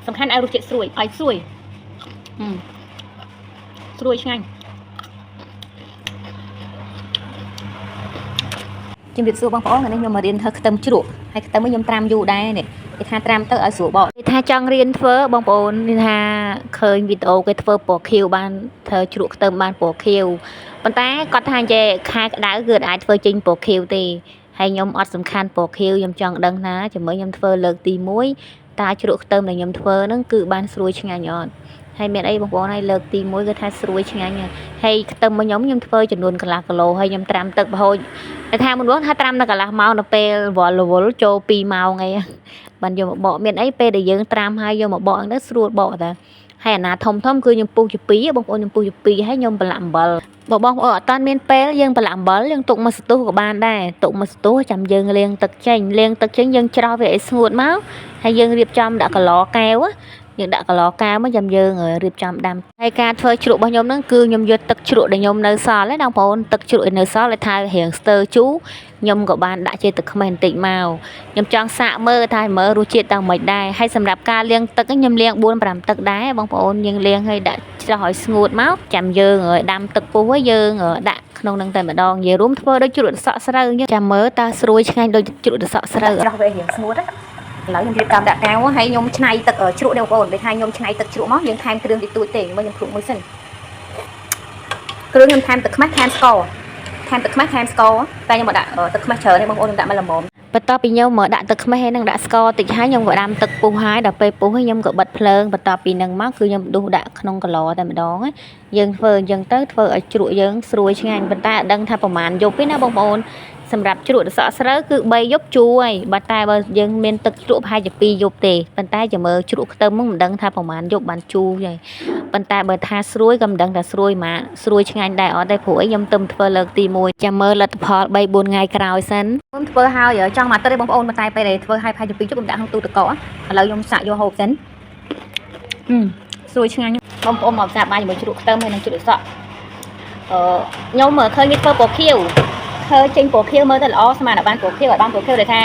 សំខាន់ឲ្យរសជាតិស្រួយឲ្យស្រួយស្រួយឆ្ងាញ់ជំរាបសួរបងប្អូនថ្ងៃនេះខ្ញុំមករៀនធ្វើខ្ទឹមជ្រក់ហើយខ្ទឹមនេះខ្ញុំត្រាំយូរដែរនេះគេថាត្រាំទៅឲ្យស្រួលបកគេថាចង់រៀនធ្វើបងប្អូនគេថាឃើញវីដេអូគេធ្វើពណ៌ខៀវបានធ្វើជ្រក់ខ្ទឹមបានពណ៌ខៀវប៉ុន្តែគាត់ថាចេះខែក្តៅគឺអាចធ្វើចេញពណ៌ខៀវទេហើយខ្ញុំអត់សំខាន់ពណ៌ខៀវខ្ញុំចង់ដឹងថាជាមួយខ្ញុំធ្វើលើកទី1តើជ្រក់ខ្ទឹមដែលខ្ញុំធ្វើហ្នឹងគឺបានស្រួយឆ្ងាញ់អត់ហើយមានអីបងប្អូនហើយលើកទី1គឺថាស្រួយឆ្ងាញ់ហើយខ្ទឹមរបស់ខ្ញុំធ្វើចំនួនកន្លះគីឡូហើយខ្ញុំត្រាំទឹកប្រហូចតែថាមុនថាត្រាំនៅកន្លះម៉ោងដល់ពេលវល់រវល់ចូល2ម៉ោងអីបានយកមកបកមានអីពេលដែលយើងត្រាំហើយយកមកបកហ្នឹងទៅស្រួលបកតាហើយអាណាធំធំគឺខ្ញុំពុះជា2បងប្អូនខ្ញុំពុះជា2ហើយខ្ញុំប្រឡាក់អំបិលបងប្អូនអត់តាន់មានពេលយើងប្រឡាក់អំបិលយើងទុកមកស្ទុះក៏បានដែរទុកមកស្ទុះចាំយើងលាងទឹកចេញយើងច្រោះវាឲ្យស្ងួតមកហើយយើងរៀបចំដាក់កន្លកែវយើងដាក់កន្លកែវមកចាំយើងរៀបចំដាំហើយការធ្វើជ្រក់របស់ខ្ញុំហ្នឹងគឺខ្ញុំយកទឹកជ្រក់ដែលខ្ញុំនៅសល់ហ្នឹងបងប្អូនទឹកជ្រក់ឯនៅសល់ឲ្យថារៀងស្ទើរជូរខ្ញុំក៏បានដាក់ជាទឹកខ្មេះបន្តិចមកខ្ញុំចង់សាកមើលថាមើលរសជាតិតើមិនដែរហើយសម្រាប់ការលាងទឹកខ្ញុំលាង4-5ទឹកដែរបងប្អូនយើងលាងឲ្យដាក់ច្រោះឲ្យស្ងួតមកចាំយើងដាំទឹកពុះឲ្យយើងដាក់ក្នុងហ្នឹងតែម្ដងនិយាយរួមធ្វើដូចជ្រក់សក់ស្រូវចាំមើលតើស្រួយឆ្ងាញ់ដូចជ្រក់សក់ស្រូវច្រោះវារៀងស្ងួតឥឡូវខ្ញុំរៀបចំដាក់កែវហើយខ្ញុំឆ្នៃទឹកជ្រក់នេះបងប្អូនពេលថាខ្ញុំឆ្នៃទឹកជ្រក់មកយើងថែមគ្រឿងតិចតួចទេមើលខ្ញុំភ្លក់មួយសិនគ្រឿងខ្ញុំថែមទឹកខ្មេះថែមស្ករតែខ្ញុំមកដាក់ទឹកខ្មេះច្រើនទេបងប្អូនខ្ញុំដាក់មកល្មមបន្ទាប់ពីខ្ញុំមកដាក់ទឹកខ្មេះហើយនឹងដាក់ស្ករតិចហើយខ្ញុំក៏ដាំទឹកពុះហើយដល់ពេលពុះហើយខ្ញុំក៏បិទភ្លើងបន្ទាប់ពីនឹងមកគឺខ្ញុំដួសដាក់ក្នុងកន្លតែម្ដងយើងធ្វើអញ្ចឹងទៅធ្វើឲ្យជ្រក់យើងស្រួយឆ្ងាញ់ប៉ុន្តែអត់ដឹងថាប្រហែលយប់ទេណាបងប្អូនសម្រាប់ជ្រក់សក់ស្រូវគឺ3យប់ជូរហើយបើតែបើយើងមានទឹកជ្រក់ប្រហែលជា2យប់ទេប៉ុន្តែចាំមើលជ្រក់ខ្ទឹមមិនដឹងថាប្រហែលយប់បានជូរទេប៉ុន្តែបើថាស្រួយក៏មិនដឹងថាស្រួយម៉ាស្រួយឆ្ងាញ់ដែរអត់ទេព្រោះអីខ្ញុំទៅធ្វើលើកទី1ចាំមើលលទ្ធផល3-4ថ្ងៃក្រោយសិនខ្ញុំធ្វើហើយចង់មកទឹកទេបងប្អូនប៉ុន្តែពេលដែលធ្វើហើយប្រហែលជា2យប់ខ្ញុំដាក់ក្នុងទូទឹកកកឥឡូវខ្ញុំសាកយកហូបសិនស្រួយឆ្ងាញ់បងប្អូនមកផ្សារបាយជាមួយជ្រក់ខ្ទឹមហើយនឹងជ្រក់សក់ខ្ញុំឃើញវាធ្វើពណ៌ខៀវធ្វើចេញពណ៌ខៀវមើលទៅល្អស្មានតែបានពណ៌ខៀវឲ្យបានពណ៌ខៀវដែលថា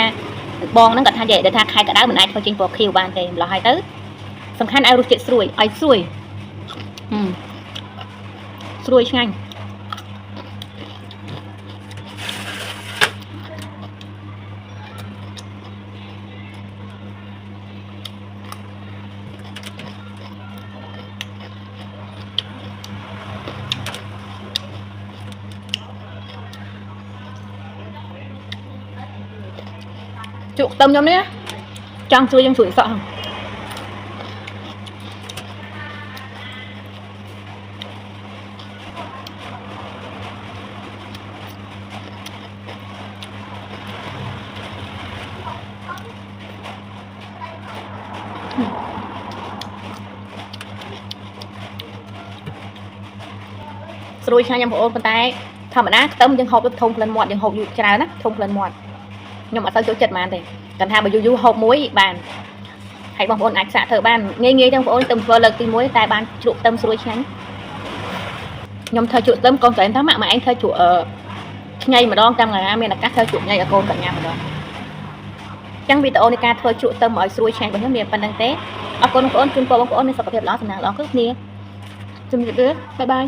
បងហ្នឹងគាត់ថានិយាយថាខែក្តៅមិនអាចធ្វើចេញពណ៌ខៀវបានទេម្ល៉េះហើយទៅសំខាន់ឲ្យរសជាតិស្រួយឲ្យស្រួយស្រួយឆ្ងាញ់ជ្រក់ខ្ទឹមខ្ញុំនេះចង់ជួយយើងជួយសក់ហ្នឹងស្រួយឆ្ងាញ់បងប្អូនប៉ុន្តែធម្មតាខ្ទឹមយើងហូបទៅធំក្លិនមាត់យើងហូបយូរច្រើនណាធំក្លិនមាត់ខ្ញុំអត់ទៅចូលចិត្តហ្មងទេគាត់ថាបើយូរហូបមួយបានហើយបងប្អូនអាចសាកធ្វើបានងាយទេបងប្អូនទៅធ្វើលើកទី1តែបានជ្រក់ខ្ទឹមស្រួយឆ្ងាញ់ខ្ញុំធ្វើជ្រក់ខ្ទឹមកូនតែថាម៉ាក់ឯងធ្វើជ្រក់ឆ្ញៃម្ដងតាមថ្ងៃមានឱកាសធ្វើជ្រក់ញ៉ៃឲ្យកូនកញ្ញាម្ដងអញ្ចឹងវីដេអូនៃការធ្វើជ្រក់ខ្ទឹមឲ្យស្រួយឆ្ងាញ់របស់ខ្ញុំមានប៉ុណ្្នឹងទេអរគុណបងប្អូនជូនពរបងប្អូនមានសុខភាពល្អសំណាងល្អគ្រប់គ្នាជំរាបលាបាយបាយ